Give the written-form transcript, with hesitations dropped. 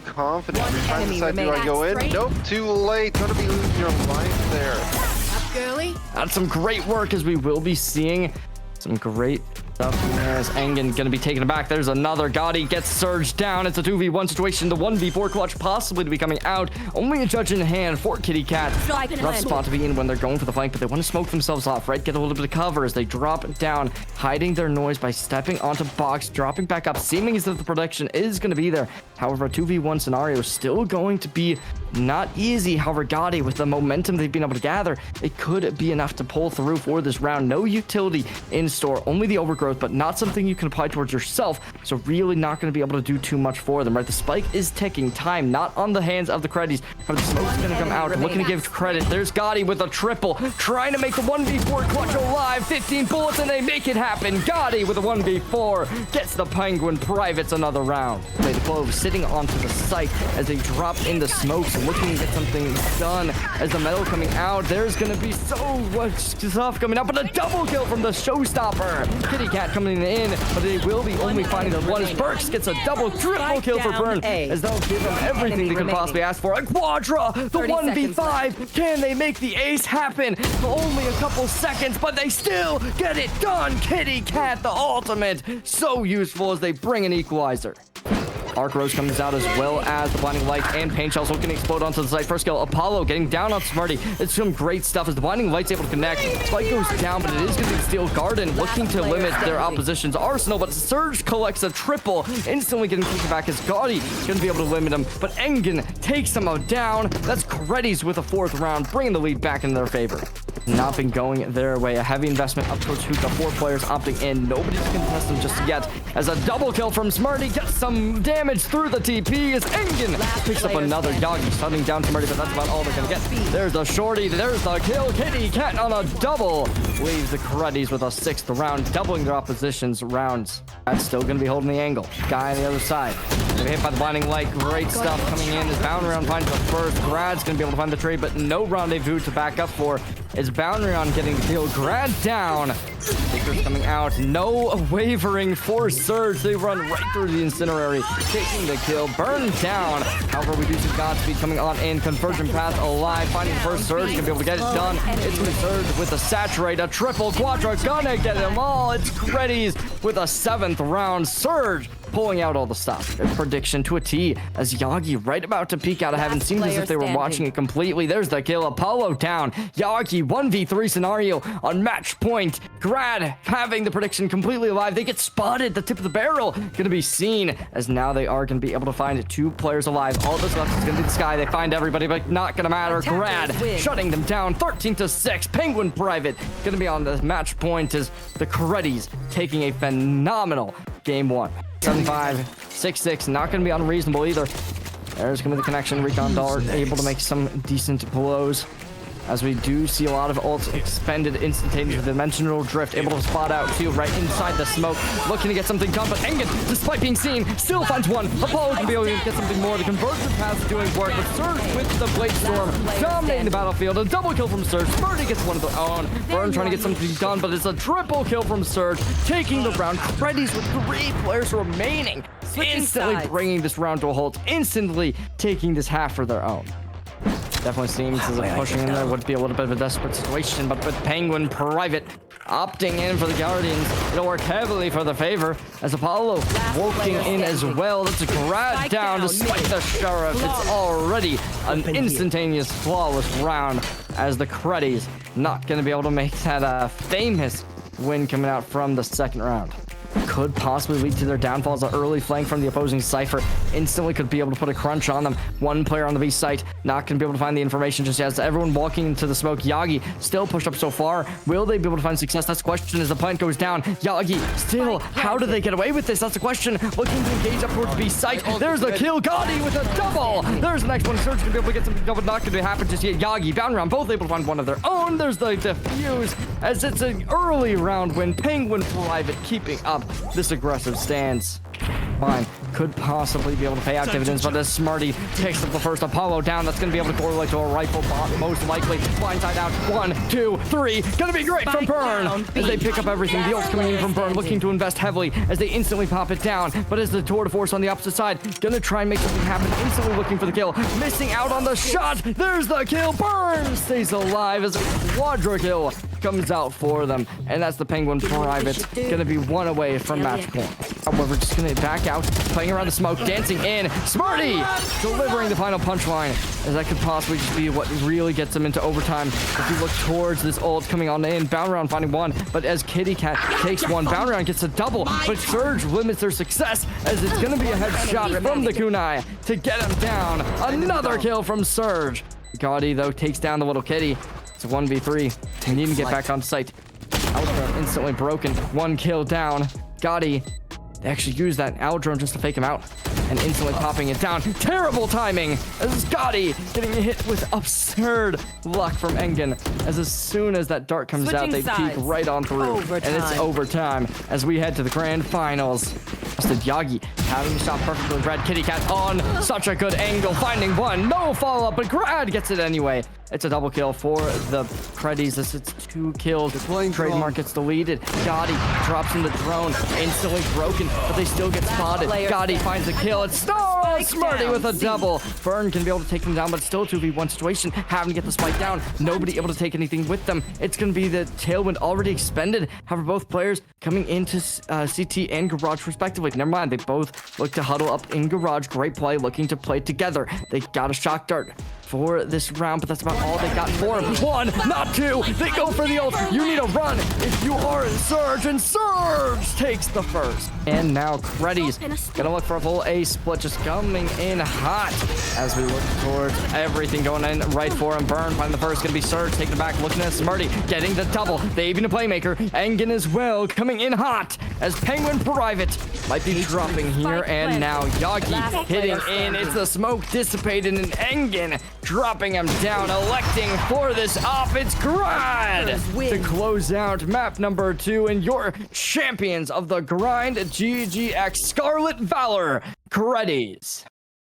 Confident. You're trying to decide, do I go in? Nope, too late. Gonna be losing your life there. Up, girly. That's some great work, as we will be seeing some great stuff from there as Engen gonna be taken aback. There's another. Gotti gets surged down. It's a 2v1 situation. The 1v4 clutch possibly to be coming out. Only a judge in hand for Kitty Cat. Rough spot to be in when they're going for the flank, but they want to smoke themselves off, right? Get a little bit of cover as they drop down, hiding their noise by stepping onto box, dropping back up, seeming as if the protection is going to be there. However, a 2v1 scenario is still going to be not easy. However, Gotti, with the momentum they've been able to gather, it could be enough to pull through for this round. No utility in store, only the overgrowth, but not something you can apply towards yourself. So really not going to be able to do too much for them, right? The spike is ticking, time not on the hands of the Creddies. But the smoke's going to come out. Looking to give credit. There's Gotti with a triple, trying to make the 1v4 clutch alive. 15 bullets and they make it happen. Gotti with a 1v4 gets the Penguin Privates another round. Play the Clove sitting onto the site as they drop in the smokes, looking to get something done. As the metal coming out, there's going to be so much stuff coming out, but a double kill from the showstopper. Kitty Cat coming in, but they will be only finding the one as Burks gets a triple kill for Burn, as they'll give them everything they could possibly ask for. A Quadra, the 1v5. Can they make the ace happen? Only a couple seconds, but they still get it done. Kitty Cat, the ultimate, so useful as they bring an equalizer. Arc Rose comes out as well as the Blinding Light and Pain Shells looking to explode onto the site. First kill, Apollo getting down on Smarty. It's some great stuff as the Blinding Light's able to connect. Spike goes down, but it is going to be Steel Garden looking to limit their opposition's arsenal. But Surge collects a triple, instantly getting kicked back as Gotti going to be able to limit him. But Engen takes him down. That's Creddies with a fourth round, bringing the lead back in their favor. Not been going their way. A heavy investment up towards Hookah. 4 players opting in. Nobody's going to contest them just yet. As a double kill from Smarty gets some damage through the TP as Engen picks up another. Yagi stunning down Smarty, but that's about all they're going to get. There's the shorty. There's the kill. Kitty Cat on a double leaves the Creddies with a 6th round, doubling their opposition's rounds. That's still going to be holding the angle. Guy on the other side. They're hit by the Blinding Light. Great stuff coming in as Bound Round finds the first. Grad's going to be able to find the trade, but no rendezvous to back up for. Is Bound Round getting the kill. Grad down. Baker's coming out. No wavering for Surge. They run right through the Incinerary, taking the kill. Burn down. However, we do see Godspeed coming on in. Conversion Path alive. Finding first Surge. Gonna be able to get it done. It's gonna Surge with a Saturate. A triple Quadra. Gonna get them all. It's Creddies with a 7th round. Surge pulling out all the stuff. A prediction to a T as Yagi right about to peek out. I haven't seen as if they were watching it completely. There's the kill. Apollo down. Yagi 1v3 scenario on match point. Grad having the prediction completely alive. They get spotted. The tip of the barrel going to be seen as now they are going to be able to find 2 players alive. All that's left is going to be the sky. They find everybody, but not going to matter. Grad shutting them down 13-6. Penguin Private going to be on the match point as the Creddies taking a phenomenal game 1. 75-6-6, not going to be unreasonable either. There's going to be the connection. Recon Dart able to make some decent blows, as we do see a lot of ults expended instantaneously. Dimensional Drift able to spot out 2 right inside the smoke, looking to get something done, but Engen, despite being seen, still finds 1. Apollo can be able to get something more. The Conversion Path is doing work, but Surge with the Blade Storm dominating the battlefield. A double kill from Surge. Smarty gets one of their own. Burn trying to get something done, but it's a triple kill from Surge, taking the round. Creddies with 3 players remaining, instantly bringing this round to a halt, instantly taking this half for their own. Definitely seems as if pushing in there would be a little bit of a desperate situation, but with Penguin Private opting in for the Guardians, it'll work heavily for the favor as Apollo working in as well. That's a Grad down despite the Sheriff. It's already an instantaneous flawless round as the Creddies not going to be able to make that famous win coming out from the 2nd round. Could possibly lead to their downfall as an early flank from the opposing Cypher instantly could be able to put a crunch on them. 1 player on the B site not going to be able to find the information just yet as everyone walking into the smoke. Yagi still pushed up so far. Will they be able to find success? That's the question as the plant goes down. Yagi still, how do they get away with this? That's the question. Looking to engage up towards B site. There's the kill. Gotti with a double. There's the next one. Surge going to be able to get something done, but not going to happen just yet. Yagi, Bound Round, both able to find one of their own. There's the defuse as it's an early round win. Penguin Private keeping up this aggressive stance. combined could possibly be able to pay out dividends, but as Smarty takes up the first Apollo down, that's going to be able to correlate to a rifle bot, most likely. Blindside out. 1, 2, 3. Going to be great from Burn as they pick up everything. The ult's coming in from Burn, looking to invest heavily as they instantly pop it down. But as the tour de force on the opposite side, going to try and make something happen, instantly looking for the kill. Missing out on the shot. There's the kill. Burn stays alive as a quadra kill comes out for them. And that's the Penguin Private. Going to be one away from match point. However, just going to back out, playing around the smoke, dancing in. Smarty delivering the final punchline, as that could possibly just be what really gets them into overtime. If you look towards this ult coming on in, Bound Round finding one, but as Kitty Cat takes one, Bound Round gets a double, but Surge limits their success as it's going to be a headshot from the kunai to get him down. Another kill from Surge. Gotti, though, takes down the little kitty. It's a 1v3. They need to get back on site. Outro instantly broken. 1 kill down. Gotti, they actually use that Aldrone just to fake him out and instantly popping it down. Terrible timing as Gotti getting hit with absurd luck from Engen. As soon as that dart comes out, they peek right on through. And it's overtime as we head to the grand finals. Yagi having the shot perfectly with Red. Kitty Cat on such a good angle, finding one. No follow-up, but Grad gets it anyway. It's a double kill for the Creddies. This is 2 kills. Trademark gets deleted. Gotti drops in the drone, instantly broken, but they still get spotted. Gotti finds the kill. It's Smarty with a double. Burn can be able to take them down, but it's still a 2v1 situation. Having to get the spike down. Nobody able to take anything with them. It's going to be the Tailwind already expended. However, both players coming into CT and Garage respectively. Never mind, they both look to huddle up in Garage. Great play, looking to play together. They got a shock dart for this round, but that's about all they got for him. 1, not 2. They go for the ult. You need a run if you are in Surge, and Surge takes the first. And now Creddies gonna look for a full A split, just coming in hot as we look towards everything going in right for him. Burn finding the first, gonna be Surge taking it back, looking at Smarty, getting the double. They even a playmaker. Engen as well, coming in hot as Penguin Private might be dropping here. And now Yagi hitting in. It's the smoke dissipated, and Engen dropping him down, electing for this off. It's Grad to close out map number 2, and your champions of the grind, GGX Scarlet Valor, Creddies.